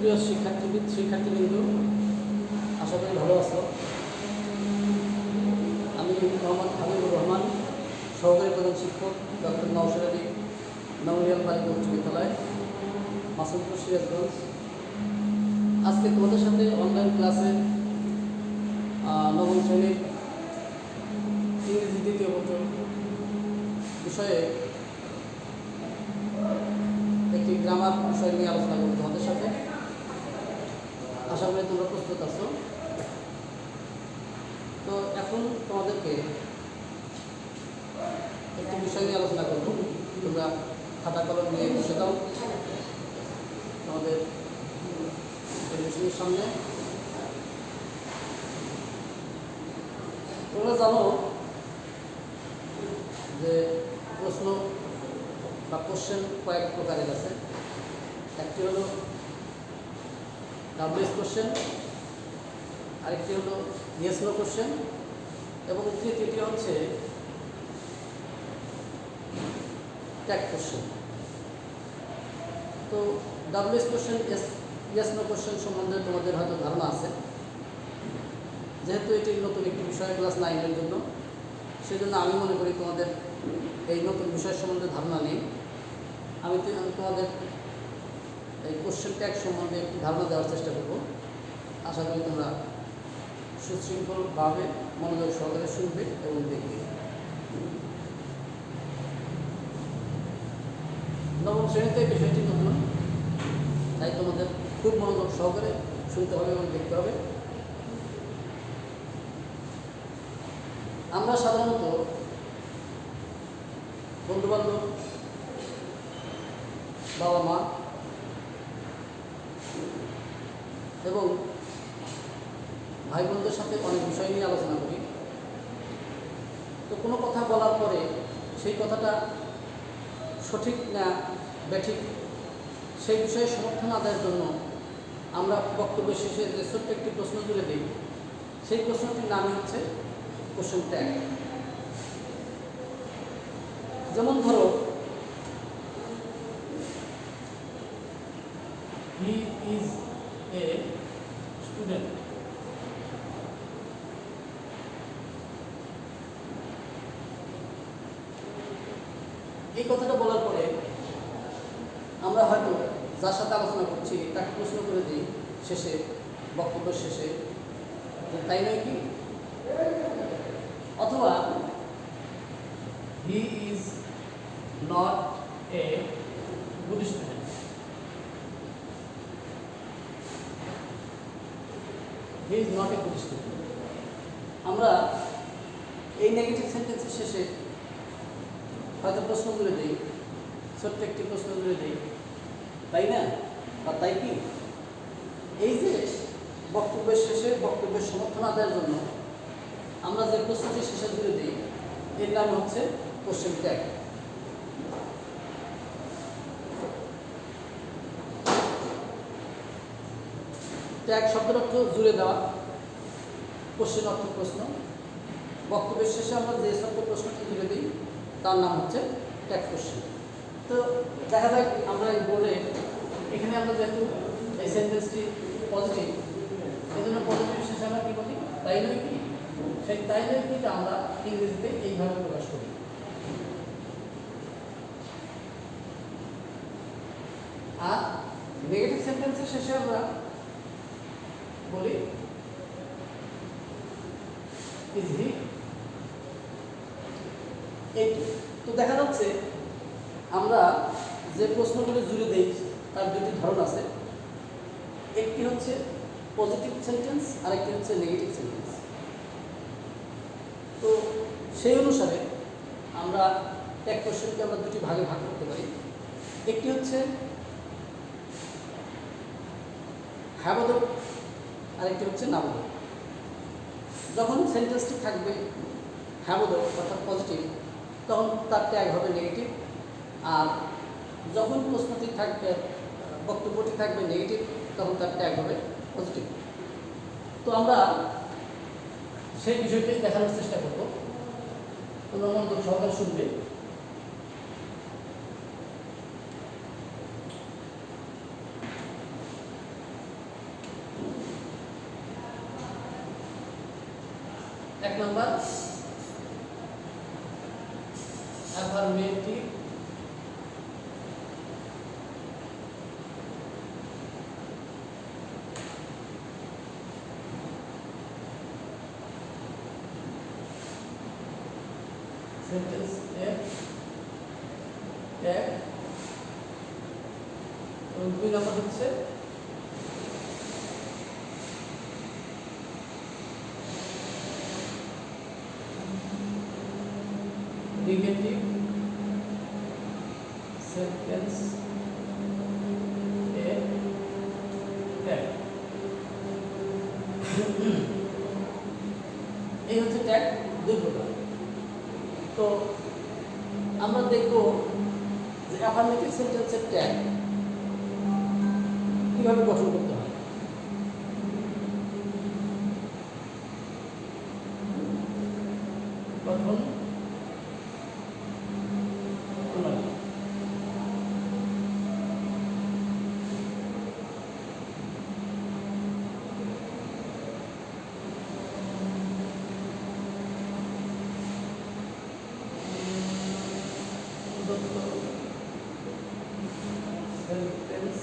সুপ্রিয় শিক্ষার্থীবৃন্দ, আশা করি ভালো আছো। আমি মোহাম্মদ হাবিবুর রহমান, সহকারী প্রধান শিক্ষক, ডক্টর নওশাদ আলী মেমোরিয়াল বালিকা উচ্চ বিদ্যালয়, মাসুদপুর, সিরাজগঞ্জ। আজকে তোমাদের সাথে অনলাইন ক্লাসে নবম শ্রেণীর ইংরেজি দ্বিতীয় বছর বিষয়ে একটি গ্রামার বিষয় নিয়ে আলোচনা করব তোমাদের সাথে। আশা করি তোমরা প্রস্তুত আছো। তো এখন তোমাদেরকে একটি বিষয় নিয়ে আলোচনা করব। তোমরা খাতা কলম নিয়ে বসে দাও তোমাদের টেলিভিশনের সামনে। তোমরা জানো যে প্রশ্ন বা কোশ্চেন কয়েক প্রকারের আছে। একটি হলো ডাব্লিউএস কোশ্চেন, আরেকটি হলো ইয়েস নো কোশ্চেন, এবং তৃতীয়টি হচ্ছে ট্যাগ কোশ্চেন। তো WH question, yes no question সম্বন্ধে তোমাদের হয়তো ধারণা আছে। যেহেতু এটি নতুন একটি বিষয় ক্লাস 9-এর জন্য, সেজন্য আমি মনে করি তোমাদের এই নতুন বিষয় সম্বন্ধে ধারণা নেই। আমি তোমাদের এই কোশ্চেন ট্যাগ সম্বন্ধে একটু ধারণা দেওয়ার চেষ্টা করব। আশা করি তোমরা সুশৃঙ্খলভাবে মনোযোগ সহকারে শুনবে এবং দেখবে। নবম শ্রেণীতে এই বিষয়টি নতুন, তাই তোমাদের খুব মনোযোগ সহকারে শুনতে হবে এবং দেখতে হবে। আমরা সাধারণত বন্ধুবান্ধব, বাবা মা এবং ভাই বোনদের সাথে অনেক বিষয় নিয়ে আলোচনা করি। তো কোনো কথা বলার পরে সেই কথাটা সঠিক না ব্যাঠিক, সেই বিষয়ে সমর্থন আদায়ের জন্য আমরা বক্তব্যের শেষে যে ছোট্ট একটি প্রশ্ন তুলে দিই, সেই প্রশ্নটির নামই হচ্ছে কোশ্চেন ট্যাগ। যেমন ধরো, হি ইজ এ স্টুডেন্ট। এই কথাটা বলার পরে আমরা হয়তো যার সাথে আলোচনা করছি তাকে প্রশ্ন করে দিই শেষে, বক্তব্যের শেষে, তাই নয় কি? অথবা he is not a good student. He is not a good student. আমরা এই নেগেটিভ সেন্টেন্সের শেষে হয়তো প্রশ্ন তুলে দিই, ছোট্ট একটি প্রশ্ন তুলে দিই, তাই না? বা তাই কি? এই যে বক্তব্যের শেষে বক্তব্যের সমর্থন আদায়ের জন্য আমরা যে প্রশ্নটি শেষে তুলে দিই, এর নাম হচ্ছে কোশ্চেন ট্যাগ। ট্যাগ শব্দের অর্থ জুড়ে দেওয়া, কোশ্চেন অর্থ প্রশ্ন। বক্তব্যের শেষে আমরা যে শব্দ প্রশ্নটি তুলে দিই তার নাম হচ্ছে ট্যাগ কোশ্চেন। তো দেখা যাক, আমরা এই বোর্ডে এখানে আমরা যেহেতু এই সেন্টেন্সটি পজিটিভ, এই জন্য পজিটিভ শেষে আমরা কী বলি? তাই নয় কি? সেই তাই নয় কিটা আমরা ইংরেজিতে এইভাবে প্রকাশ করি। আর নেগেটিভ সেন্টেন্সের শেষে আমরা বলি ইজ হি। এইটি। তো দেখা যাচ্ছে আমরা যে প্রশ্নগুলো জুড়ে দিই তার দুটি ধরন আছে। একটি হচ্ছে পজিটিভ সেন্টেন্স, আর একটি হচ্ছে নেগেটিভ সেন্টেন্স। তো সেই অনুসারে আমরা ট্যাগ কোশ্চেনকে আমরা দুটি ভাগে ভাগ করতে পারি। একটি হচ্ছে হ্যাঁ বোধক, আরেকটি হচ্ছে না বোধক। যখন সেন্টেন্সটি থাকবে হ্যাঁ বোধক অর্থাৎ পজিটিভ, তখন তার ট্যাগ হবে নেগেটিভ। আর যখন প্রশ্নটি থাকবে, বক্তব্যটি থাকবে নেগেটিভ, তখন তার ট্যাগ হবে পজিটিভ। তো আমরা সেই বিষয়টি দেখানোর চেষ্টা করব। তোমরা মনোযোগ সহকারে শুনবে। এক নাম্বার অ্যাফার্মেটিভ সেন্টেন্স এর ট্যাগ এবং 2 নাম্বার হচ্ছে নেগেটিভ সেন্টেন্স এর ট্যাগ। এই হচ্ছে ট্যাগ 2 প্রকার। তো আমরা দেখব যে অ্যাফার্মেটিভ সেন্টেন্সের ট্যাগ কিভাবে গঠন করতে হয়। গঠন প্রণালী। সেন্টেন্স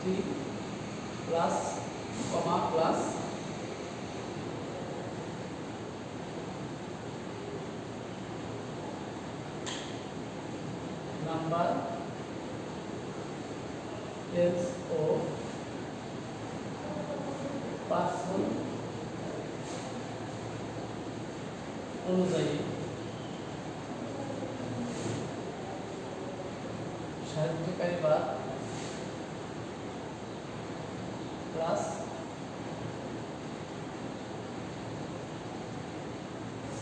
টি plus comma plus number tense ও পার্সন অনুযায়ী সাহায্যকারী বা প্লাস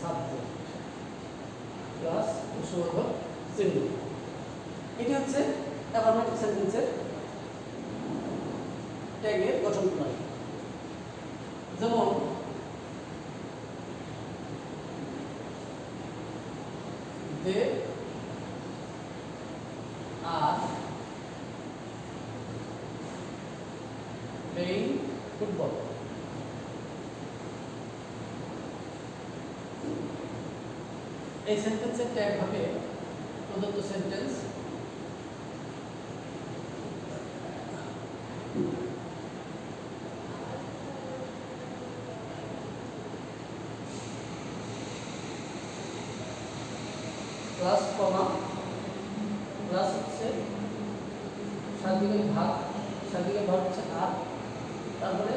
সাবজেক্ট প্লাস উপসর্গ চিহ্ন। এটি হচ্ছে অ্যাফার্মেটিভ সেন্টেন্সের ট্যাগের গঠন প্রণালী। যেমন they are playing football. এই সেন্টেন্সের ট্যাগ হবে প্রদত্ত সেন্টেন্স প্লাস কমা প্লাস হচ্ছে সার্বিকের ভাগ, সার্বিকের ভাগ হচ্ছে আর, তারপরে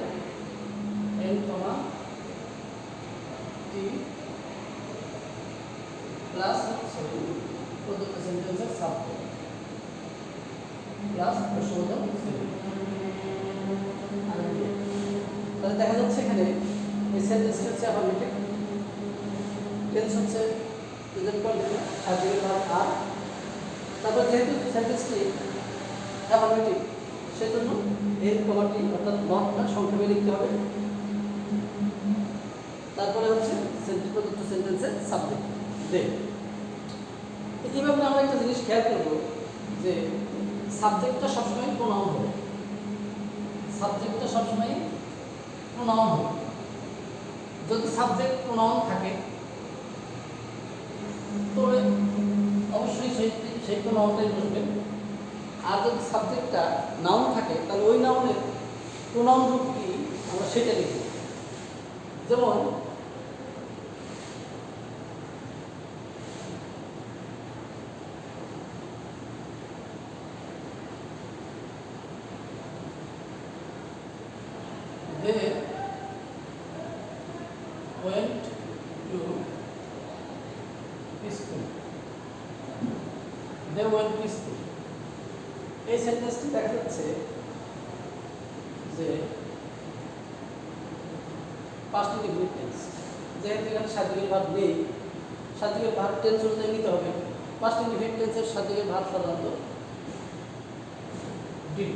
এন কমা টি প্লাস হচ্ছে প্রদত্ত সেন্টেন্সের সাবজেক্ট প্লাস উপসর্গ চিহ্ন। তাহলে দেখা যাচ্ছে এখানে এই সেন্টেন্সটি হচ্ছে অ্যাফার্মেটিভ, টেন্স হচ্ছে প্রেজেন্ট কন্টিনিউয়াস, সাবজেক্টের ভাগ আর, তারপর যেহেতু সেন্টেন্সটি অ্যাফার্মেটিভ সেজন্য এর কমাটি অর্থাৎ নটটা সংক্ষেপে লিখতে হবে। তারপরে হচ্ছে প্রদত্ত সেন্টেন্সের সাবজেক্ট দে। এইভাবে আমরা একটা জিনিস খেয়াল করব যে সাবজেক্টটা সবসময় প্রোনাউন হবে, সাবজেক্টটা সবসময় প্রোনাউন হবে। যদি সাবজেক্ট প্রোনাউন থাকে তবে অবশ্যই সেই প্রোনাউনটাই বসবে। আর যদি সাবজেক্টটা নাউন থাকে তাহলে ওই নাউনের প্রোনাউন রূপ কি আমরা সেটা লিখব। যেমন they went to school. They went to school. এই সেন্টেন্সটি দেখা যাচ্ছে যে পাস্ট ইনডিফিনিট টেন্স। যেহেতু এখানে সার্বিকের ভার্ব নেই, সার্বিকের ভার্ব টেন্স অনুযায়ী নিতে হবে। পাস্ট ইনডিফিনিট টেন্সের সার্বিকের ভার্ব সাধারণত ডিড।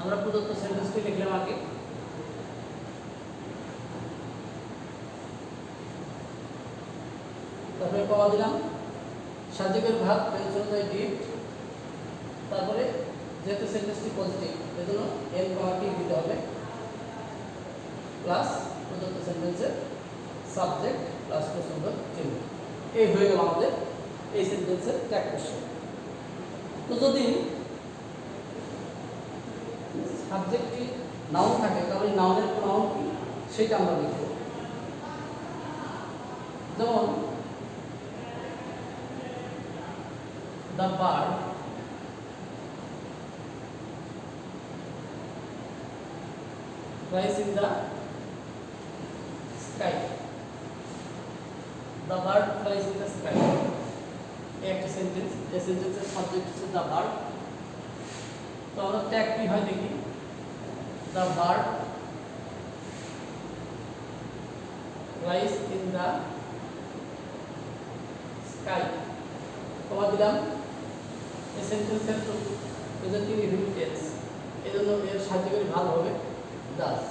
আমরা প্রদত্ত সেন্টেন্সটি লিখলাম আগে, তারপরে কমা দিলাম, সার্বিকের ভার্ব টেন্স অনুযায়ী ডিড, তারপরে যেহেতু সেন্টেন্সটি পজিটিভ এজন্য এন কমা টি দিতে হবে প্লাস প্রদত্ত সেন্টেন্সের সাবজেক্ট প্লাস প্রশ্নবোধক চিহ্ন। এই হয়ে গেল আমাদের এই সেন্টেন্সের ট্যাগ কোশ্চেন। তো যদি সাবজেক্টটি নাউন থাকে তাহলে নাউনের প্রোনাউন কি সেটা আমরা লিখব। যেমন the bird flies in the sky. The bird flies in the sky. একটা সেন্টেন্স, এই সেন্টেন্সের সাবজেক্ট হচ্ছে দ্য বার্ড। তো আমরা ট্যাগ কি হয় দেখি। The bird flies in the sky কমা দিলাম। এই সেন্টেন্সের প্রেজেন্টিভ ইনডিফিনিট টেন্স, এজন্য এর সাহায্যকারী ভার্ব হবে ডাজ।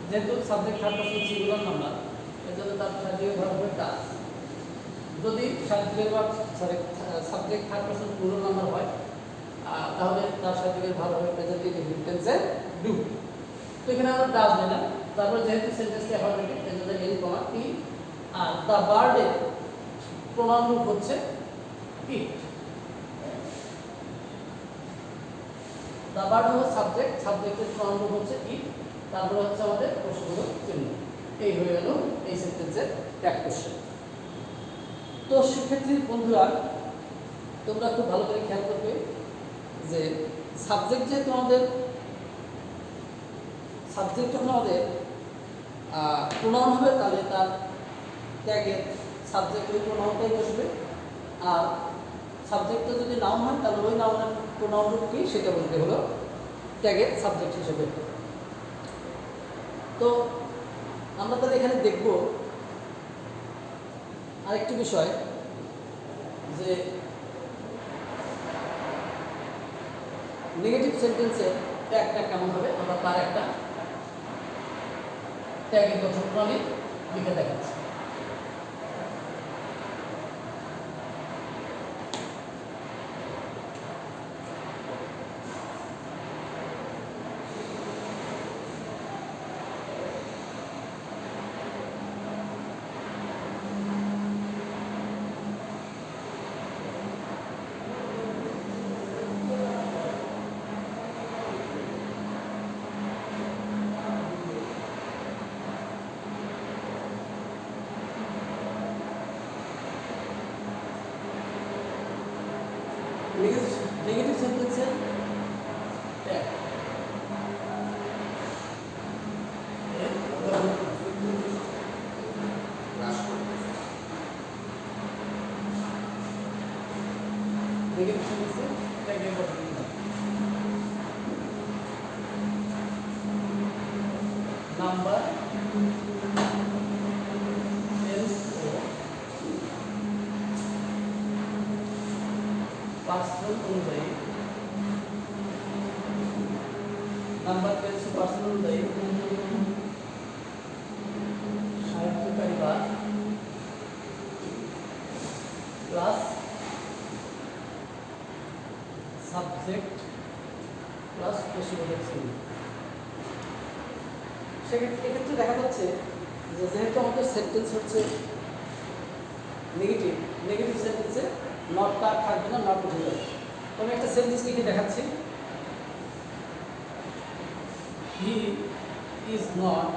যেহেতু subject third person singular number এজন্য তার সাহায্যকারী ভার্ব হবে ডাজ। যদি সাহায্যকারী verb subject third person plural number হয় তাহলে তার সাহায্যকারী ভার্ব হবে প্রেজেন্টিভ ইনডিফিনিট টেন্সে ডু। তো এখানে আমরা ডাজ নিলাম, তারপর যেহেতু সেন্টেন্সটি অ্যাফার্মেটিভ এজন্য এন কমা টি। আর দ্য বার্ডের প্রোনাউন রূপ হচ্ছে ইট। দ্য বার্ড হলো সাবজেক্ট, সাবজেক্টের প্রোনাউন রূপ হচ্ছে ইট, তারপরে হচ্ছে আমাদের প্রশ্নবোধক চিহ্ন। এই হয়ে গেল এই সেন্টেন্সের ট্যাগ কোশ্চেন। তো শিক্ষার্থী বন্ধুরা তোমরা খুব ভালো করে খেয়াল করবে যে সাবজেক্ট যেহেতু আমাদের সাবজেক্ট যখন আমাদের প্রোনাউন হবে তাহলে তার ট্যাগের সাবজেক্ট ওই প্রোনাউনটাই বসবে। আর সাবজেক্টটা যদি নাউন হয় তাহলে ওই নাউনের প্রোনাউন রূপ কি সেটা বলতে হলো ট্যাগের সাবজেক্ট হিসেবে। তো আমরা তাহলে এখানে দেখব আরেকটি বিষয় যে নেগেটিভ সেন্টেন্সের ট্যাগটা কেমন হবে। আমরা তার একটা ট্যাগের গঠন প্রণালী লিখে দেখাচ্ছি। নেগেটিভ সেন্টেন্সের ট্যাগ নেগেটিভ সেন্টেন্সের ট্যাগের কথা নাম্বার পার্সন অনুযায়ী নাম্বার টেন্স পার্সন অনুযায়ী সাহায্যকারী বা প্লাস সাবজেক্ট প্লাস প্রশ্নবোধক চিহ্ন। সেক্ষেত্রে দেখা যাচ্ছে যে যেহেতু আমাদের সেন্টেন্স হচ্ছে নেগেটিভ, নেগেটিভ সেন্টেন্সে নটটা থাকবে না, নট উঠে যাবে। আমি একটা সেন্টেন্স লিখে দেখাচ্ছি। He is not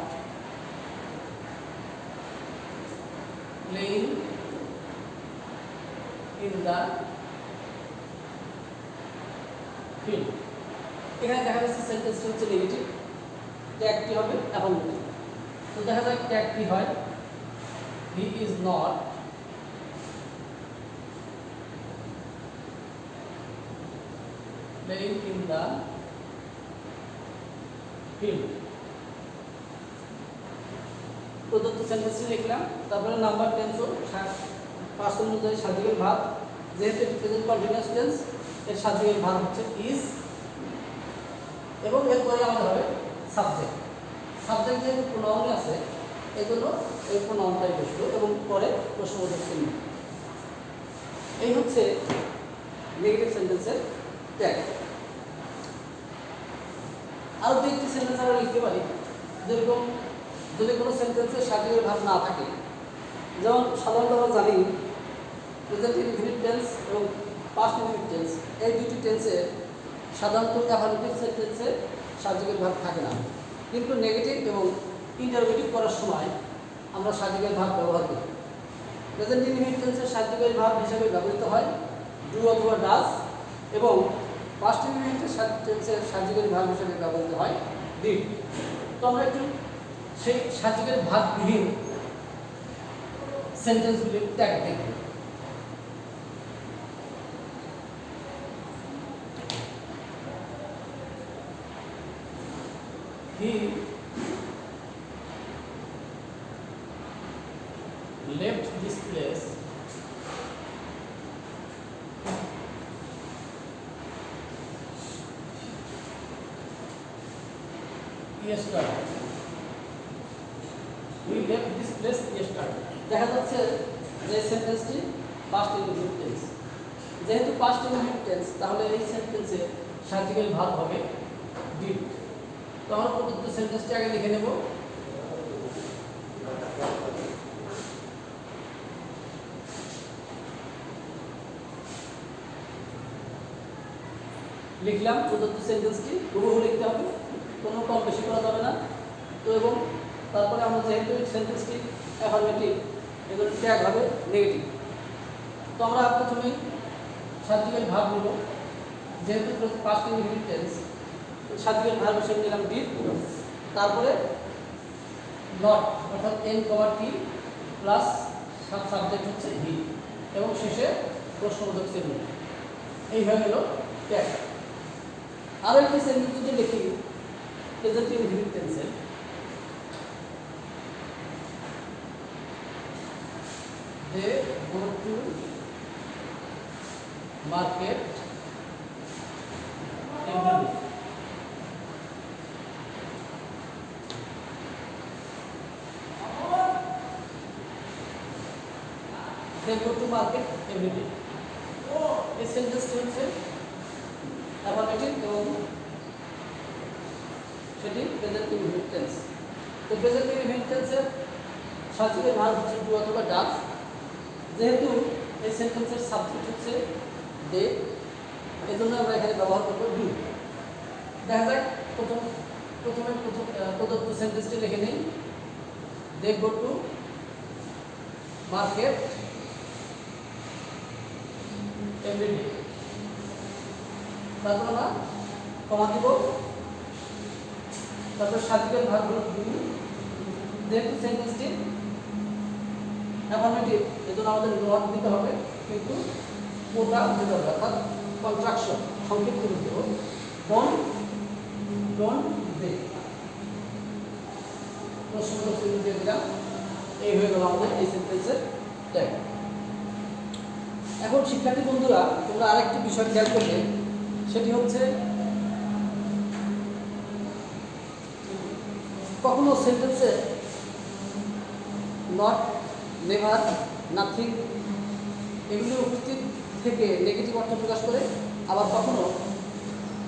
playing in the field. এখানে দেখা যাচ্ছে সেন্টেন্সটি হচ্ছে নেগেটিভ, ট্যাগটি হবে অ্যাফার্মেটিভ। তো দেখা যাক ট্যাগ কি হয়। He is not playing in the field। প্রদত্ত সেন্টেন্সটি লিখলাম, তারপরে নাম্বার টেন্স ও পার্সন অনুযায়ী সাহায্যকারী ভার্ব। যেহেতু এটি প্রেজেন্ট কন্টিনিউয়াস টেন্স এর সাহায্যকারী ভার্ব হচ্ছে ইজ, এবং এরপরে আমাদের হবে সাবজেক্ট। সাবজেক্ট যেহেতু প্রোনাউন আছে এজন্য এই প্রোনাউনটাই বসলো এবং পরে প্রশ্নবোধক চিহ্ন। এই হচ্ছে নেগেটিভ সেন্টেন্সের ট্যাগ। আরও দু একটি সেন্টেন্স আমরা লিখতে পারি, যেরকম যদি কোনো সেন্টেন্সের সার্টিফিকেট ভাব না থাকে, যেমন সাধারণত আমরা জানি প্রেজেন্ট ইনফিনিট টেন্স এবং পাস্ট ইনফিনিট টেন্স এই দুটি টেন্সে সাধারণত অ্যাফার্মেটিভ সেন্টেন্সে সার্টিফিকেট ভাব থাকে না, কিন্তু নেগেটিভ এবং ইন্টারোগেটিভ করার সময় আমরা সার্টিফিকেট ভাব ব্যবহার করি। প্রেজেন্ট ইনফিনিট টেন্সের সার্টিফিকেট ভাব হিসেবে ব্যবহৃত হয় ডু অথবা ডাজ, এবং পাস্ট ইনফিনিট টেন্সের সার্টিফিকেট ভাব হিসেবে ব্যবহৃত হয় ডিড। তো আমরা একটু সেই সার্টিফিকেট ভাববিহীন সেন্টেন্সগুলির ট্যাগ দেখব। He left this place yesterday. We left this place yesterday. দেখা যাচ্ছে যে সেন্টেন্সটি পাস্ট ইনডিফিনিট টেন্স। যেহেতু পাস্ট ইনডিফিনিট টেন্স, তাহলে এই সেন্টেন্সে সার্টিফিকেট ভার্ব হবে ডিড। তো আমরা প্রদত্ত সেন্টেন্সটি আগে লিখে নেব। লিখলাম প্রদত্ত সেন্টেন্সটি, হুবহু লিখতে হবে, কোনো কম বেশি করা যাবে না। তো এবং তারপরে আমরা যেহেতু সেন্টেন্সটি অ্যাফার্মেটিভ, এগুলো ট্যাগ হবে নেগেটিভ। তো আমরা প্রথমেই সার্টিফিকেট ভার্ব নেব, যেহেতু past indefinite tense, certificate verb হিসেবে নিলাম ডিড, তারপরে নট অর্থাৎ N comma T plus subject হচ্ছে হি, এবং শেষে প্রশ্নবোধক চিহ্ন। এই হয়ে গেল ট্যাগ। আরও একটি সেন্টেন্স যদি লিখি প্রেজেন্ট ইনডিফিনিট টেন্সে, they go to market every day. They go to market every day. এই সেন্টেন্সটি হচ্ছে অ্যাফার্মেটিভ এবং সেটি প্রেজেন্ট ইনডিফিনিট টেন্স। তো প্রেজেন্ট ইনডিফিনিট টেন্সের সার্টিফিকেট ভার্ব হচ্ছে ডু অথবা ডাজ। যেহেতু এই সেন্টেন্সের সাবজেক্ট হচ্ছে দে, এই জন্য আমরা এখানে ব্যবহার করবো ডু। দেখা যাক প্রথমে প্রদত্ত সেন্টেন্সটি লিখে নিই। দে গো টু মার্কেট এভরিডে। তারপর আমরা কমা দিব, তারপর সার্টিফিকেট ভার্ব হলো ডু। যেহেতু সেন্টেন্সটি অ্যাফার্মেটিভ, এজন্য আমাদের নট দিতে হবে, কিন্তু ওটা দিতে হবে, অর্থাৎ কন্ট্রাকশন সংক্ষিপ্ত করতে হবে। ডোন্ট দে, প্রশ্নবোধক চিহ্ন দিয়ে দিলাম। এই হয়ে গেল আমাদের এই সেন্টেন্সের ট্যাগ। এখন শিক্ষার্থী বন্ধুরা, তোমরা আরেকটি বিষয় খেয়াল করবে, সেটি হচ্ছে কখনো সেন্টেন্সে নট, নেভার, নাথিং এগুলি উপস্থিত থেকে নেগেটিভ অর্থ প্রকাশ করে, আবার কখনো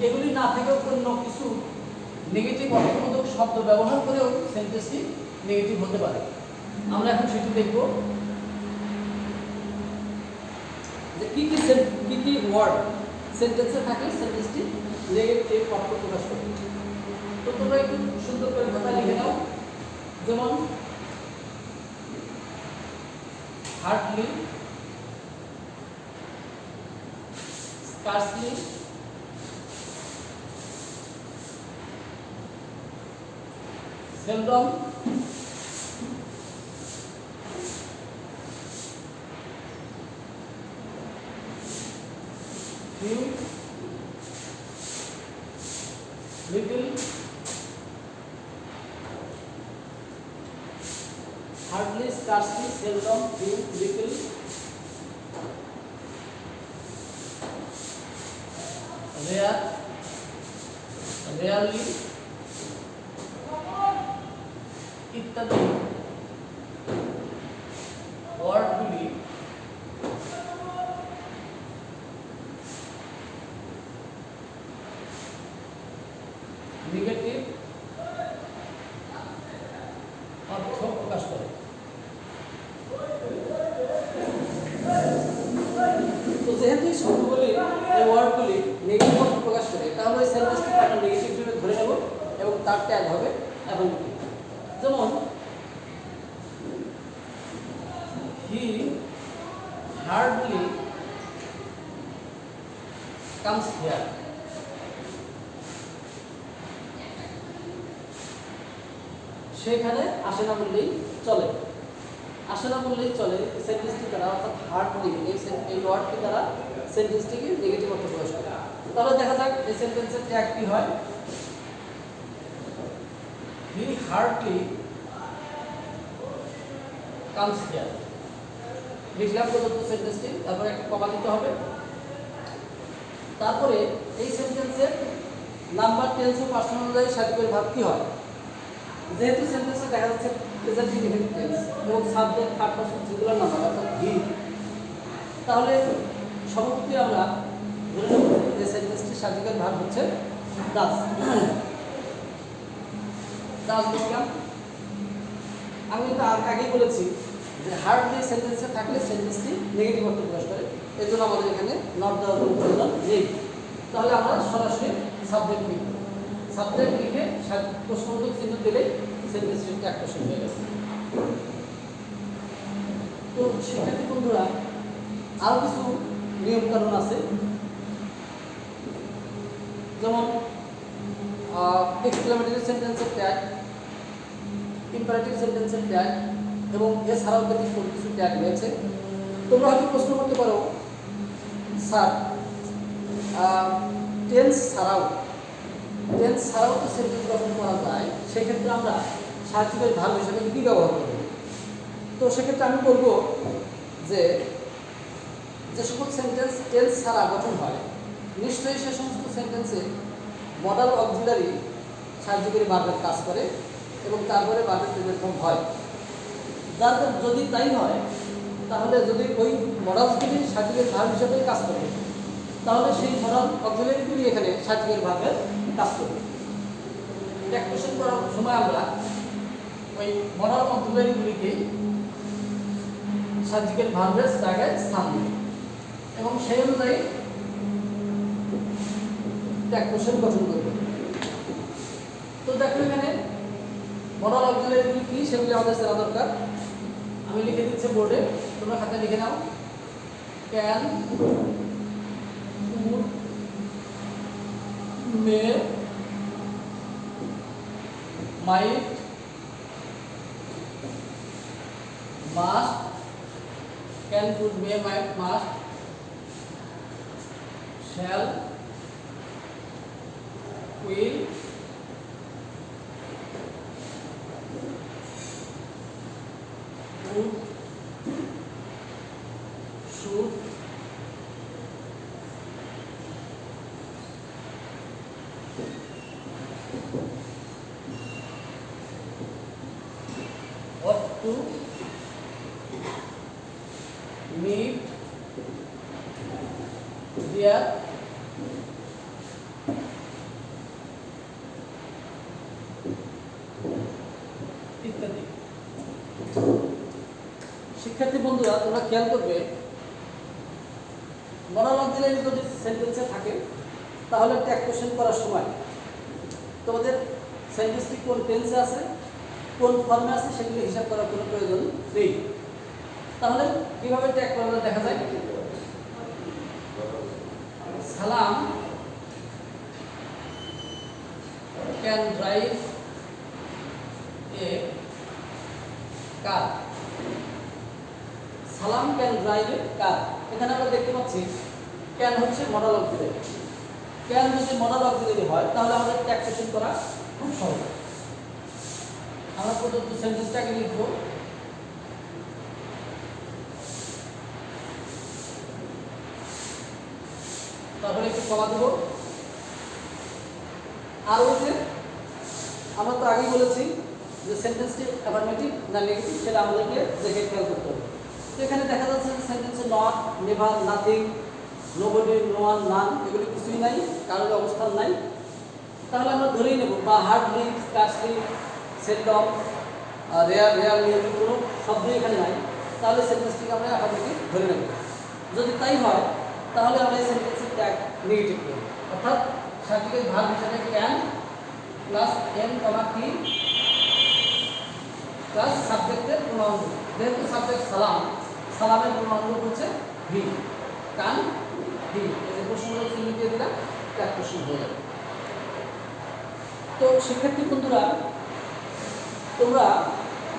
এগুলি না থেকেও অন্য কিছু নেগেটিভ অর্থবোধক শব্দ ব্যবহার করেও সেন্টেন্সটি নেগেটিভ হতে পারে। আমরা এখন সেটি দেখব যে কী কী ওয়ার্ড সেন্টেন্সে থাকলে সেন্টেন্সটি নেগেটিভ অর্থ প্রকাশ করে। তো তোমরা একটু সুন্দর করে কথা লিখে নাও, যেমন hardly, scarcely, seldom, few, little, hardly, scarcely, seldom, few, little, rare, rarely ইত্যাদি ওয়ার্ডগুলি নেগেটিভ যেহেতু এই শব্দগুলি এই ওয়ার্ডগুলি নেগেটিভ অর্থ প্রকাশ করে, তাহলে ওই সেন্টেন্সটি আমরা নেগেটিভ হিসেবে ধরে নেব এবং তার ট্যাগ হবে অ্যাফার্মেটিভ। যেমন হি হার্ডলি কামস হিয়ার। সেখানে আসে না বললেই চলে, আসে না বললেই চলে সেন্টেন্সটি দ্বারা, অর্থাৎ হার্ডলি এই ওয়ার্ডটি দ্বারা সেন্টেন্সটিকে নেগেটিভ অর্থ প্রকাশ করে। তাহলে দেখা যাক এই সেন্টেন্সের ট্যাগ কি হয়। হি হার্ডলি কামস হিয়ার লিখলাম প্রদত্ত সেন্টেন্সটি, তারপরে একটা কমা দিতে হবে। তারপরে এই সেন্টেন্সের নাম্বার, টেন্স ও পার্সন অনুযায়ী সার্টিফিকেট ভাব কি হয়। যেহেতু সেন্টেন্সে দেখা যাচ্ছে প্রেজেন্ট ইনডিফিনিট টেন্স এবং subject third person singular number অর্থাৎ হি, তাহলে সর্বপ্রতি আমরা ধরে নেব যে সেন্টেন্সটির সার্টিফিকেট ভাব হচ্ছে ডাজ। ডাজ লিখলাম। আমি কিন্তু আগেই বলেছি যে হার্ডলি সেন্টেন্সে থাকলে সেন্টেন্সটি নেগেটিভ অর্থ প্রকাশ করে, এই জন্য আমাদের এখানে নট দেওয়ার কোনো প্রয়োজন নেই। তাহলে আমরা সরাসরি সাবজেক্ট লিখব, সাবজেক্ট লিখে প্রশ্নবোধক চিহ্ন দিলেই সেন্টেন্সটি ট্যাগ কোশ্চেন হয়ে গেছে। তো শিক্ষার্থী বন্ধুরা, আরও কিছু নিয়মকানুন আছে, যেমন এক্সক্লেমেটরি সেন্টেন্সের ট্যাগ, ইম্পারেটিভ সেন্টেন্সের ট্যাগ এবং এছাড়াও কিছু ট্যাগ রয়েছে। তোমরা হয়তো প্রশ্ন করতে পারো, স্যার টেন্স ছাড়াও তো সেন্টেন্স গঠন করা যায়, সেক্ষেত্রে আমরা সার্টিফিকেট ভার্ব হিসেবে কী ব্যবহার করব। তো সেক্ষেত্রে আমি বলবো যে সকল সেন্টেন্স টেন্স ছাড়া গঠন হয়, নিশ্চয়ই সে সমস্ত সেন্টেন্সে মডাল অক্সিলারি সার্টিফিকেট ভার্বের কাজ করে এবং তারপরে ভার্বের প্রেজেন্ট ফর্ম হয়। যার যদি তাই হয়, তাহলে যদি ওই মডালসগুলি সার্টিফিকেট ভার্ব হিসেবে কাজ করবে, তাহলে সেই মডাল অক্সিলারিগুলি এখানে সার্টিফিকেট ভার্বের কাজ করবে। ট্যাগ কোশ্চেন করার সময় আমরা ওই মডাল অক্সিলারিগুলিকে সার্টিফিকেট ভার্বের জায়গায় স্থান দিই এবং সেই অনুযায়ী ট্যাগ কোশ্চেন গঠন করবে। তো দেখো এখানে মডাল অক্সিলারিগুলি কি সেগুলি আমাদের জানা দরকার। আমি লিখে দিচ্ছি বোর্ডে, তোমরা খাতায় লিখে নাও। Can, could, may, might, must, can, could, may, might, must, shall, will, would, should, ought to, need, dare, ইত্যাদি। শিক্ষার্থী বন্ধুরা, তোমরা খেয়াল করবে মডাল অক্সিলারি যদি সেন্টেন্সে থাকে, তাহলে ট্যাগ কোশ্চেন করার সময় তোমাদের সেন্টেন্সটি কোন টেন্সে আছে, কোন ফর্মে আছে সেগুলো হিসাব করার কোনো প্রয়োজন নেই। তাহলে কীভাবে ট্যাগ করলে দেখা যায়। সালাম ক্যান ড্রাইভ এ কার। সালাম ক্যান ড্রাইভ এ কার, এখানে আমরা দেখতে পাচ্ছি ক্যান হচ্ছে মডাল অক্সিলারি। ক্যান যদি মডাল অক্সিলারি হয়, তাহলে আমাদের ট্যাগ কোশ্চেন করা খুব সহজ। আমরা প্রদত্ত সেন্টেন্সটাকে লিখব। তারপরে একটু কমা দেব। আর ওই যে আমরা তো আগেই বলেছি যে সেন্টেন্সটি অ্যাফার্মেটিভ না নেগেটিভ, সেটা আমাদেরকে দেখে খেয়াল করতে হবে। তো এখানে দেখা যাচ্ছে সেন্টেন্সে not, never, nothing, nobody, no one, none এগুলি কিছুই নাই, কারোর অবস্থান নাই। তাহলে আমরা ধরেই নেব বা হার্ডলি, স্কার্সলি, সেলডম, রেয়ারলি কোনো শব্দই এখানে নাই, তাহলে সেন্টেন্সটিকে আমরা অ্যাফার্মেটিভ ধরে নেব। যদি তাই হয়, তাহলে আমরা এই সেন্টেন্সের ট্যাগ নেগেটিভ করব, অর্থাৎ সাবজেক্টের ভার্ব হিসেবে can plus M comma T plus সাবজেক্টের প্রোনাউন। যেহেতু সাবজেক্ট সালাম, সালামের প্রোনাউন হচ্ছে ভি, কান ভি। এই যে প্রশ্নগুলো চিহ্ন দিয়ে দিলাম, ট্যাগ প্রশ্ন হয়ে যাবে। তো শিক্ষার্থী বন্ধুরা, তোমরা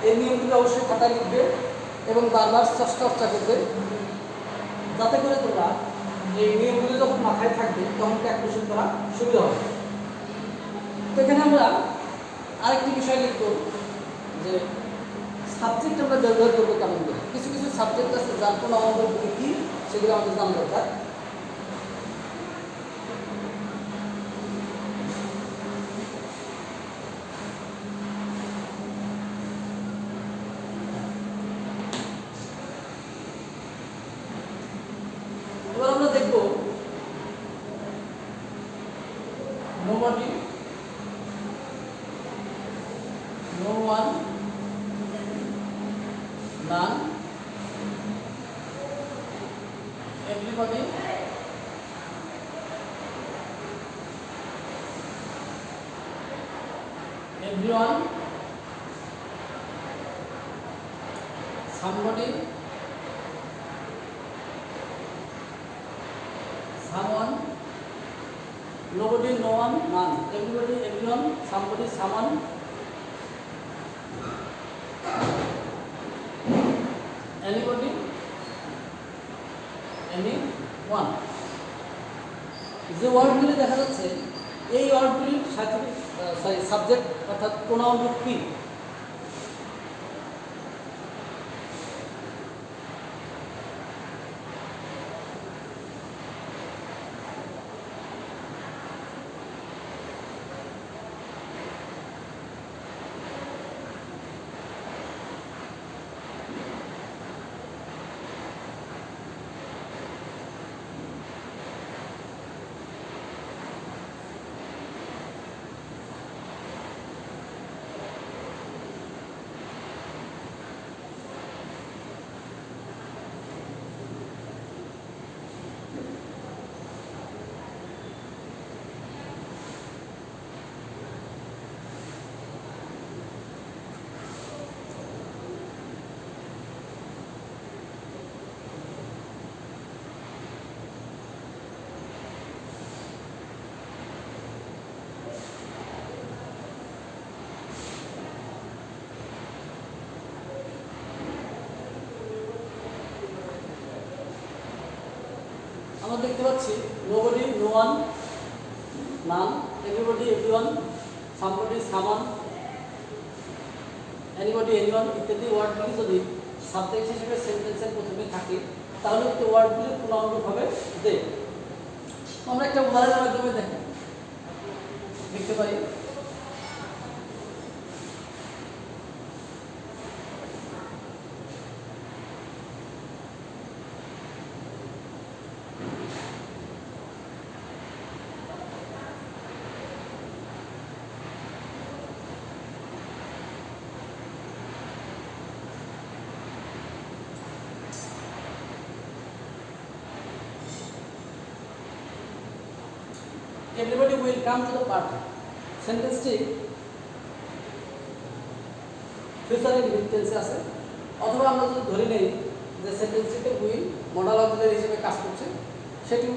এই নিয়মগুলো অবশ্যই খাতায় লিখবে এবং বারবার চর্চা করবে, যাতে করে তোমরা এই নিয়মগুলো যখন মাথায় থাকবে তখন ক্যালকুলেশন করা সুবিধা হবে। তো এখানে আমরা আরেকটি বিষয় লিখব যে সাবজেক্ট আমরা ব্যবহার করবো কেমন করে। কিছু কিছু সাবজেক্ট আছে যার কোনো আমাদের কী সেগুলো আমাদের জানা দরকার। এবার আমরা দেখব nobody, no one, none, everybody, everyone, somebody, someone, nobody, no one, none, everybody, everyone, somebody, someone, anybody, anyone। যে ওয়ার্ডগুলি দেখা যাচ্ছে এই ওয়ার্ডগুলির সাথে সাবজেক্ট অর্থাৎ প্রোনাউন রূপ কি? আমরা দেখতে পাচ্ছি nobody, no one, none, everybody, everyone, somebody, someone, anybody, anyone ইত্যাদি ওয়ার্ডগুলি যদি সাবজেক্ট হিসেবে সেন্টেন্সের প্রথমে থাকে তাহলে কিন্তু ওয়ার্ডগুলি প্রোনাউন রূপ হবে দে। আমরা একটা উদাহরণের মাধ্যমে দেখতে পারি। Everybody will come to the party। সেন্টেন্সটি ফিউচারে লিমিট টেন্সে আছে, অথবা আমরা যদি ধরে নেই যে সেন্টেন্সটিতে উইল মডাল অক্সিলারি হিসেবে কাজ করছে, সেটিও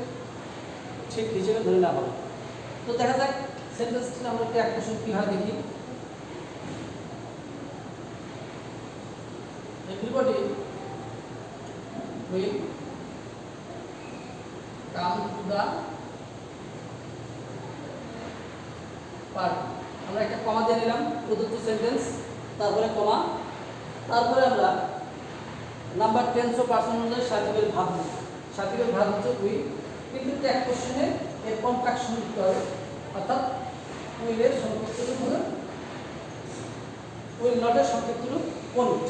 ঠিক হিসেবে ধরে নেওয়া হবে। তো দেখা যাক সেন্টেন্সটি আমরা ট্যাগ কোশ্চেন কীভাবে দেখি। Everybody will come to the party. আমরা একটা কমা দিয়ে নিলাম প্রদত্ত সেন্টেন্স, তারপরে কমা, তারপরে আমরা নাম্বার টেন্স ও পার্সন অনুযায়ী সার্টিফিকেট ভাব দিই। সার্টিফিকেট ভাব হচ্ছে উইল, কিন্তু ট্যাগ কোশ্চেনে এর কন্ট্রাকশন দিতে হবে, অর্থাৎ উইলের সংক্ষিপ্ত রূপ হলো উইল নটের সংক্ষিপ্ত রূপ ওন্ট,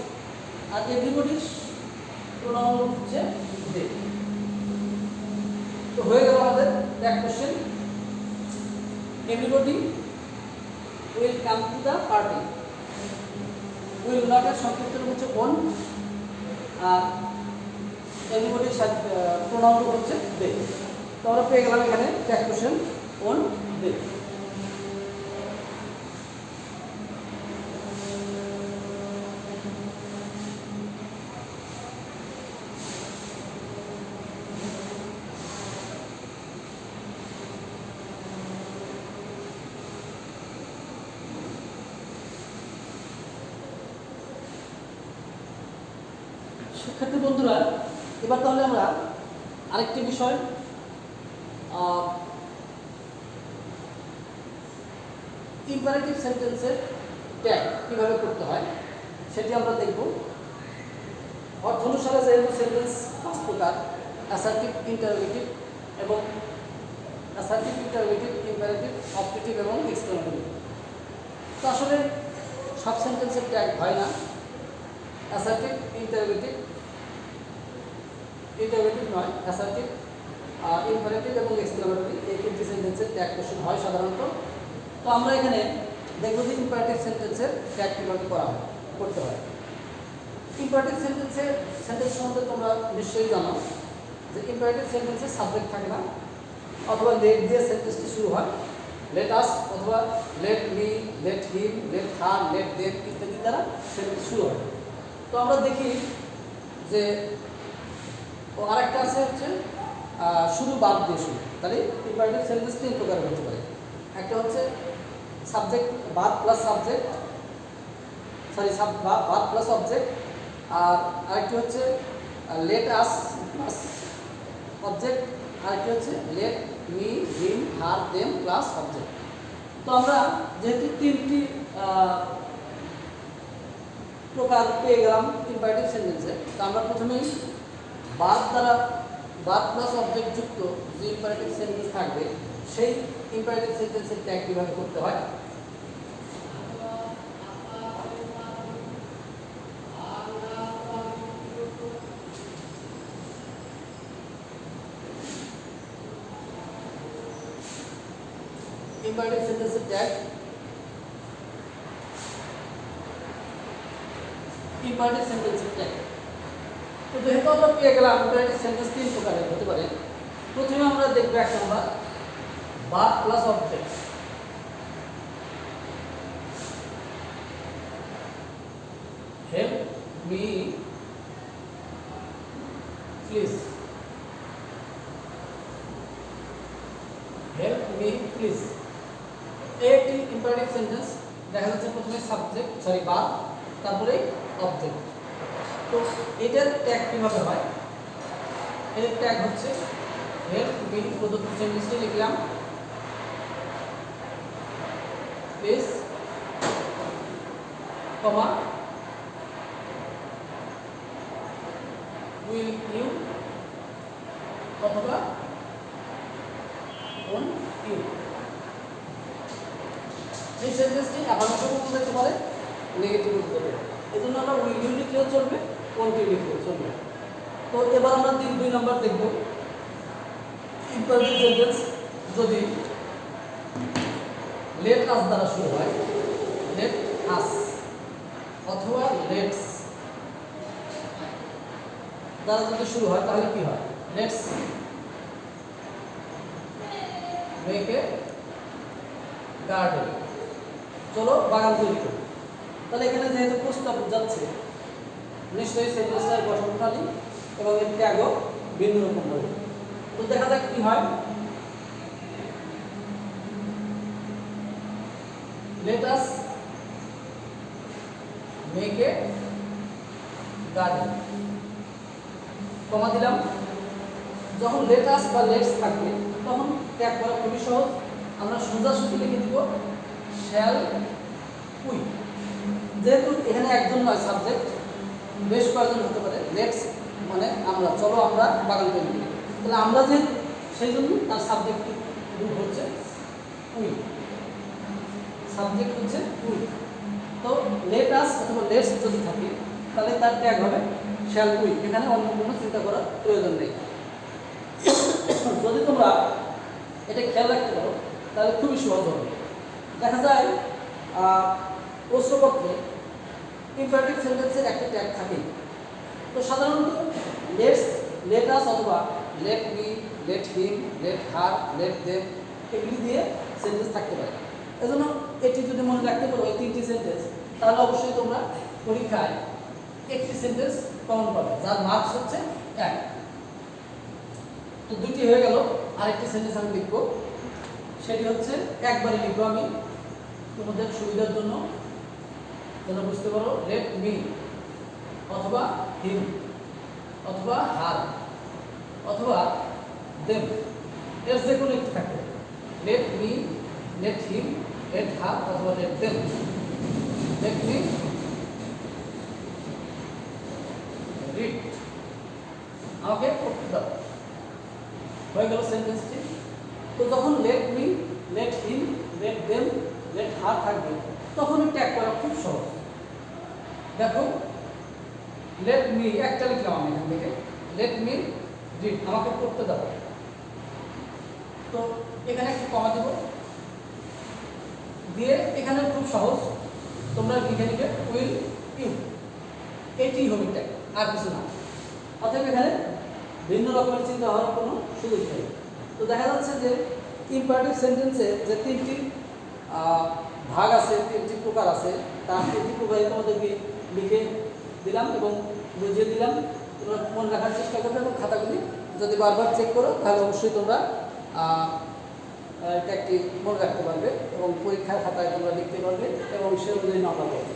আর এভরিবডির প্রোনাউন হচ্ছে দে। তো হয়ে গেল আমাদের tag question. Everybody will come to the party, will not এর সংক্ষিপ্ত রূপ হচ্ছে ওন, আর এনিবডির প্রোনাউন হচ্ছে দে। তো আমরা পেয়ে গেলাম এখানে ট্যাগ কোশ্চেন অন দে। শিক্ষার্থী বন্ধুরা, এবার তাহলে আমরা আরেকটি বিষয় ইম্পারেটিভ সেন্টেন্সের ট্যাগ কীভাবে করতে হয় সেটি আমরা দেখব। অর্থ অনুসারে যেহেতু সেন্টেন্স পাঁচ প্রকার, অ্যাসার্টিভ, ইন্টারোগেটিভ এবং অ্যাসার্টিভ, ইন্টারোগেটিভ, ইম্পারেটিভ, অবজেক্টিভ এবং এক্সক্লেমেটরি। তো আসলে সব সেন্টেন্সের ট্যাগ হয় না। অ্যাসার্টিভ, ইন্টারোগেটিভ নয়, অ্যাসার্টিভ, ইম্পারেটিভ এবং এক্সক্লেমেটরি, এই তিনটি সেন্টেন্সের ট্যাগ কোশ্চেন হয় সাধারণত। তো আমরা এখানে দেখব যে ইম্পারেটিভ সেন্টেন্সের ট্যাগ কীভাবে করতে হয়। ইম্পারেটিভ সেন্টেন্স সম্বন্ধে তোমরা নিশ্চয়ই জানো যে ইম্পারেটিভ সেন্টেন্সের সাবজেক্ট থাকে না, অথবা লেট দিয়ে সেন্টেন্সটি শুরু হয়। লেট আস অথবা late me, let him, let হার, লেট দেম ইত্যাদি দ্বারা সেন্টেন্স শুরু হয়। তো আমরা দেখি যে আরেকটা আছে হচ্ছে শুধু বাদ দিয়ে শুরু। তাহলে ইম্পারেটিভ সেন্টেন্স তিন প্রকার হতে পারে। একটা হচ্ছে সাবজেক্ট বাদ প্লাস সাবজেক্ট, বাদ প্লাস অবজেক্ট, আর আরেকটি হচ্ছে লেট আস প্লাস অবজেক্ট, আরেকটি হচ্ছে লেট মি, হিম, হার, দেম প্লাস অবজেক্ট। তো আমরা যেহেতু তিনটি প্রকার পেয়ে গেলাম ইম্পারেটিভ সেন্টেন্সে, তো আমরা প্রথমেই বাদ প্লাস অবজেক্ট যুক্ত যে ইম্পারেটিভ সেন্টেন্স থাকবে সেই ইম্পারেটিভ সেন্টেন্সের ট্যাগ কীভাবে করতে হয়। ইম্পারেটিভ সেন্টেন্সের ট্যাগ, ইম্পারেটিভ সেন্টেন্সের ট্যাগ। তো যেহেতু আমরা পেয়ে গেলাম ইম্পারেটিভ সেন্টেন্স তিন প্রকারের হতে পারে, প্রথমে আমরা দেখব এক নম্বর বাদ plus object. Help me please, help me please. একটি ইম্পারেটিভ সেন্টেন্স দেখা যাচ্ছে প্রথমে সাবজেক্ট বাদ, তারপরে অবজেক্ট। তো এটার ট্যাগ কীভাবে হয়? এর ট্যাগ হচ্ছে হেল্প মি, প্রদত্ত সেন্টেন্সটি লিখলাম প্লিজ, কমা উইল ইউ অথবা অন ইউ। এই সেন্টেন্সটি অ্যাফার্মেটিভ হতে পারে, নেগেটিভ হতে পারে। এই জন্য আমরা উইল ইউ লিখলেও চলবে, অন ইউ লিখলেও চলবে। তো এবার আমরা দুই নম্বর দেখব ইম্পারেটিভ সেন্টেন্স যদি লেট আস দ্বারা শুরু হয়, লেট আস অথবা লেটস দ্বারা যদি শুরু হয় তাহলে কি হয়? লেটস মেক এ গার্ডেন, চলো বাগান তৈরি করি। তাহলে এখানে যেহেতু প্রস্তাব যাচ্ছে, নিশ্চয়ই সেন্টেন্সটার গঠন প্রণালী এবং এর ট্যাগও ভিন্ন রকম হবে। তো দেখা যাক কি হয়। Let us make a garden, comma দিলাম। যখন লেট আস বা লেটস থাকবে তখন ট্যাগ করা খুবই সহজ। আমরা সোজাসুজি লিখে দিব শ্যাল উই। যেহেতু এখানে একজন নয় সাবজেক্ট, বেশ কয়েকজন হতে পারে। লেটস মানে আমরা, চলো আমরা বাগান তৈরি করি। তাহলে আমরা যে সেই জন্য তার সাবজেক্ট রূপ হচ্ছে উই, সাবজেক্ট হচ্ছে উই। তো লেট আস অথবা লেটস যদি থাকে তাহলে তার ট্যাগ হবে শ্যাল উই। এখানে অন্য কোনো চিন্তা করার প্রয়োজন নেই। যদি তোমরা এটা খেয়াল রাখতে পারো তাহলে খুবই সহজ হবে। দেখা যায় প্রশ্নপত্রে ইম্পারেটিভ সেন্টেন্সের একটা ট্যাগ থাকে। তো সাধারণত লেট আস অথবা late me, let him, let হার, লেট দেম এগুলি দিয়ে সেন্টেন্স থাকতে পারে। এজন্য এটি যদি মনে রাখতে পারো এই তিনটি সেন্টেন্স, তাহলে অবশ্যই তোমরা পরীক্ষায় একটি সেন্টেন্স কমন পাবে যার মার্কস হচ্ছে 1। তো দুটি হয়ে গেল, আরেকটি সেন্টেন্স আমি লিখব, সেটি হচ্ছে একবারে লিখবো আমি তোমাদের সুবিধার জন্য, তোমরা বুঝতে পারো। লেট মি অথবা হিম অথবা হার অথবা দেম, এর যে কোনো একটি থাকবে। Let me, let him, let her অথবা let them. Let me read, আমাকে পড়তে দাও, হয়ে গেল সেন্টেন্সটি। তো যখন let me, let him, let them, let her থাকবে তখন ট্যাগ করা খুব সহজ। দেখো লেট মি একটা লিখলাম আমি এখান থেকে, লেট মি রিড, আমাকে পড়তে দাও। তো এখানে একটু কমা দেব, দিয়ে এখানে খুব সহজ, তোমরা লিখে নিবে উইল ইউ, এটি হবে ট্যাগ, আর কিছু না। অতএব এখানে ভিন্ন রকমের চিন্তা হওয়ার কোনো সুযোগ নেই। তো দেখা যাচ্ছে যে ইম্পারেটিভ সেন্টেন্সে যে তিনটি ভাগ আছে, তিনটি প্রকার আছে, তার তিনটি প্রকারই তোমাদেরকে লিখে দিলাম এবং বুঝিয়ে দিলাম। তোমরা মনে রাখার চেষ্টা করবে এবং খাতাগুলি যদি বারবার চেক করো তাহলে অবশ্যই তোমরা এটা একটি মনে রাখতে পারবে এবং পরীক্ষার খাতায় তোমরা লিখতে পারবে এবং সে অনুযায়ী নাম্বার পাবে।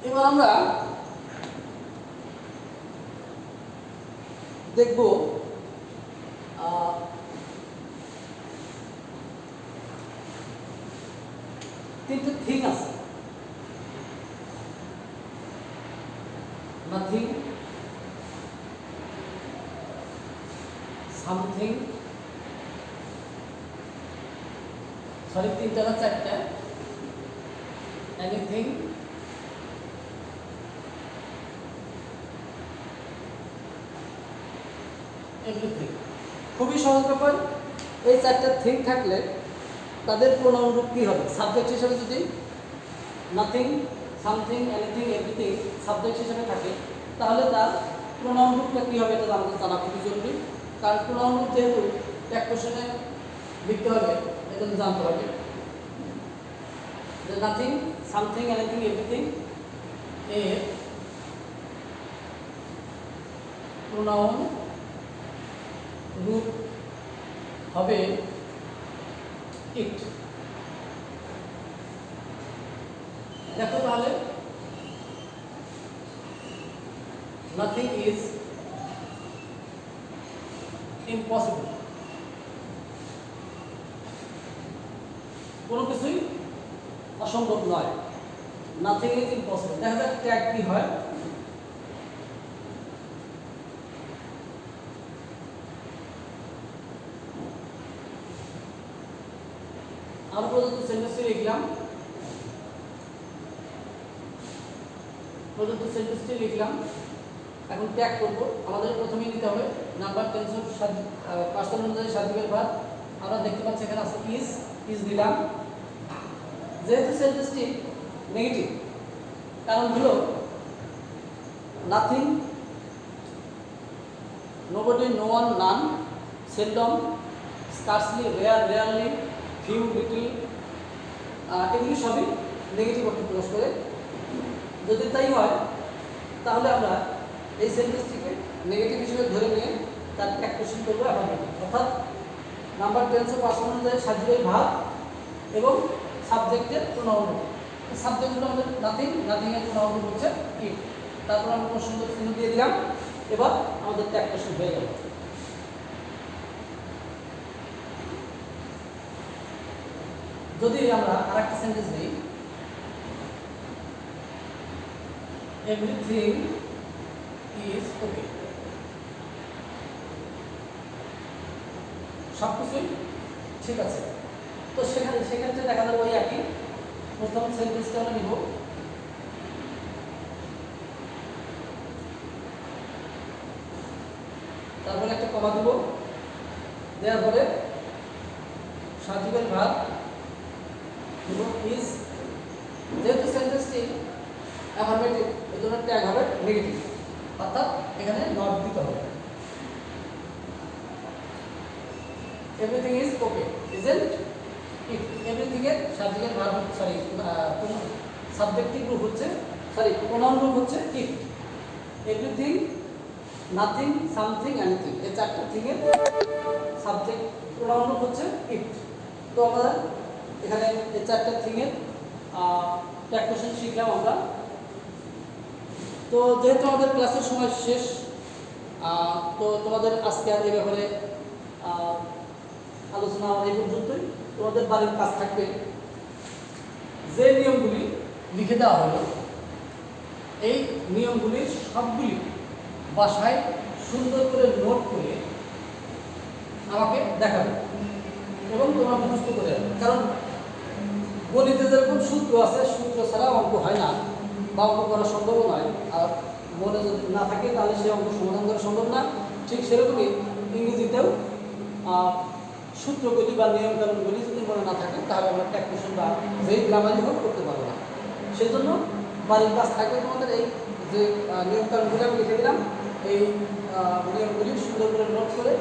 এবার আমরা দেখব তিনটে থিং আছে, নাথিং, সামথিং, সরি তিনটা না চারটা, এনিথিং, এভরিথিং। খুবই সহজ ব্যাপার। এই চারটা থিং থাকলে তাদের প্রোনাউন রূপ কী হবে? সাবজেক্ট হিসেবে যদি nothing, something, anything, everything subject হিসেবে থাকে তাহলে তার প্রোনাউন রূপটা কী হবে এটা আমাদের জানা খুবই জরুরি। কারণ প্রোনাউন রূপ যেহেতু এক কোশ্চেনে লিখতে হবে, এজন্য জানতে হবে যে নাথিং, সামথিং, এনিথিং, এভরিথিং এর প্রোনাউন রূপ হবে ইট। দেখো তাহলে নাথিং ইজ ইম্পসিবল, কোনো কিছুই অসম্ভব নয়। Nothing is impossible. দেখা যাক ট্যাগ কি হয়। আর প্রদত্ত সেন্টেন্সটি লিখলাম, এখন ট্যাগ করব। আমাদের প্রথমেই নিতে হবে নাম্বার, টেনশন, পার্সন অনুযায়ী সার্টিফিকেট ভার্ব। আমরা দেখতে পাচ্ছি এখানে আছে ইজ দিলাম। যেহেতু সেন্টেন্সটি নেগেটিভ, কারণ হলো nothing, nobody, no one, none, seldom, scarcely, rarely, few, little, এগুলি সবই নেগেটিভ অর্থ প্রকাশ করে। যদি তাই হয় তাহলে আমরা এই সেন্টেন্সটিকে নেগেটিভ হিসেবে ধরে নিয়ে তার ট্যাগ কোশ্চেন করবো অ্যাফার্মেটিভ, অর্থাৎ নাম্বার, টেন্স ও পার্সন অনুযায়ী সার্টিফিকেট ভার্ব এবং সাবজেক্টের প্রোনাউন রূপ। সাবজেক্ট হলো আমাদের নাথিং, নাথিংয়ের প্রোনাউন রূপ হচ্ছে ইট। তারপর আমরা প্রশ্ন চিহ্ন দিয়ে দিলাম। এবার আমাদের ট্যাগ কোশ্চেন হয়ে গেল। যদি আমরা আরেকটা সেন্টেন্স নিই, এভরিথিং ইজ ওকে, সব কিছুই ঠিক আছে। তো সেক্ষেত্রে দেখা যাবে ওই একই প্রথম সেন্টেন্সটা আমরা নিব। তারপরে একটা কমা দিব, দেওয়ার পরে সার্টিফিকেট ভার্ব এবং ইজ, যেহেতু সেন্টেন্সটি অ্যাফার্মেটিভ এই জন্য ট্যাগ হবে নেগেটিভ, অর্থাৎ এখানে নট দিতে হবে। Everything is okay, isn't it. Everything এর সাবজেক্টের ভার্ব, সরি সাবজেক্টিভ রূপ হচ্ছে, সরি প্রোনাউন রূপ হচ্ছে ইট। এভরিথিং, নাথিং, সামথিং, এনিথিং, এই চারটা থিংয়ের সাবজেক্ট প্রোনাউন রূপ হচ্ছে ইট। তো আমরা এখানে এই চারটা থিংয়ের প্র্যাকটিশন শিখলাম আমরা। তো যেহেতু আমাদের ক্লাসের সময় শেষ, তো তোমাদের আজকে আর এই ব্যাপারে আলোচনা এই পর্যন্তই। তোমাদের বাড়ির কাজ থাকবে, যে নিয়মগুলি লিখে দেওয়া হলো এই নিয়মগুলির সবগুলি বাসায় সুন্দর করে নোট করে আমাকে দেখাবে এবং তোমরা মুখস্থ করে যাবে। কারণ গণিতে যেরকম সূত্র আছে, সূত্র ছাড়া অঙ্ক হয় না বা অঙ্ক করা সম্ভব নয়, আর মনে যদি না থাকে তাহলে সেই অঙ্ক সমাধান করা সম্ভব না। ঠিক সেরকমই ইংরেজিতেও সূত্রগুলি বা নিয়মকানুনগুলি যদি মনে না থাকে তাহলে আমরা প্র্যাকটিশন বা যেই গ্রামারই হোক করতে পারবো না। সেই জন্য বাড়ির কাজ থাকবে তোমাদের এই যে নিয়মকানুনগুলি আমি লিখে দিলাম, এই নিয়মগুলি সুন্দর করে নোট করে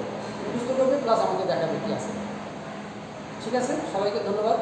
মুখস্থ করবে, প্লাস আমাকে দেখাবে ক্লাসে। ঠিক আছে, সবাইকে ধন্যবাদ।